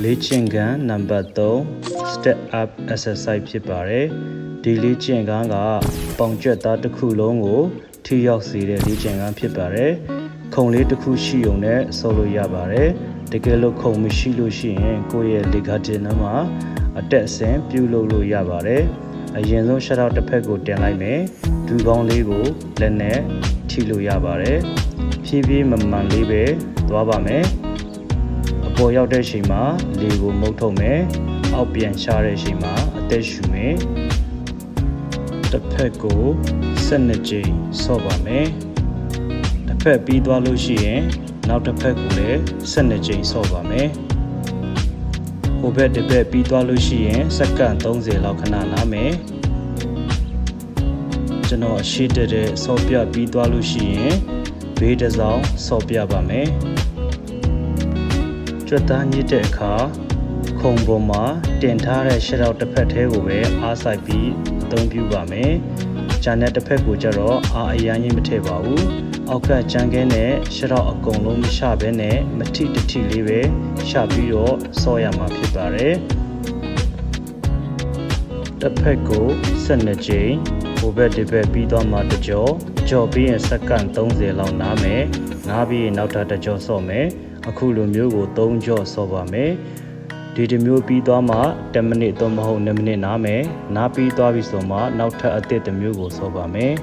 လေ့ကျင့်ခန်းနံပါတ်3 step up exercise ဖြစ်ပါတယ်ဒီလေ့ကျင့်ခန်းကပေါင်ကျက်သားတစ်ခုလုံးကိုထိရောက်စေတဲ့လေ့ကျင့်ခန်းဖြစ်ပါတယ်ခုံလေးတစ်ခုရှိုံနဲ့ဆော်လို့ရပါတယ်တကယ်လို့ခုံမရှိလို့ရှိရင်ကိုယ့်ရဲ့လေကာတင်ထဲမှာအတက်အဆင်းပြုလုပ်လို့ရပါတယ်အရင်ဆုံးရှက်တော့တစ်ဖက်ကိုတင်လိုက်မယ်ဒူကောင်းလေးကိုလက်နဲ့ထိလို့ရပါတယ်ဖြည်းဖြည်းမမှန်လေးပဲသွားပါမယ်အပေါ်ရောက်တဲ့အချိန်မှာလေကိုမုတ်ထုတ်မယ်အောက်ပြန်ချတဲ့အချိန်မှာအသက်ရှူမယ်တစ်ဖက်ကို12ကြိမ်ဆော့ပါမယ်တစ်ဖက်ပြီးသွားလို့ရှိရင်နောက်တစ်ဖက်ကိုလည်း12ကြိမ်ဆော့ပါမယ်ဟိုဘက်တစ်ဖက်ပြီးသွားလို့ရှိရင်စက္ကန့်30လောက်ခဏနားမယ်ကျွန်တော်အရှိတဲ့ဆော့ပြပြီးသွားလို့ရှိရင်ဘေးတစ်စောင်းဆော့ပြပါမယ်ကြွက်သားညစ်တဲ့အခါခုံပေါ်မှာတင်ထားတဲ့ရှစ်တောက်တစ်ဖက်သေးကိုပဲအားဆိုင်ပြီးအသုံးပြုပါမယ်။ဂျာနဲ့တစ်ဖက်ကိုကျတော့အားအရမ်းကြီးမထည့်ပါဘူး။အောက်ကကြမ်းကဲနဲ့ရှစ်တောက်အကုန်လုံးမရှဘဲနဲ့မထိတထိလေးပဲရှပြီးတော့ဆော့ရမှာဖြစ်ပါတယ်။တစ်ဖက်ကို12ကြိမ်ဟိုဘက်ဒီဘက်ပြီးတော့မှတစ်ကြောပြီးရင်စက္ကန့်30လောက်နားမယ်။နားပြီးရင်နောက်ထပ်တစ်ကြောဆော့မယ်။အခုလိုမျိုးကို3ကြောဆော့ပါမယ်ဒီတစ်မျိုးပြီးသွားမှ10မိနစ်တော့မဟုတ်2မိနစ်နားမယ်နားပြီးသွားပြီဆိုမှနောက်ထပ်အသစ်တစ်မျိုးကိုဆော့ပါမယ်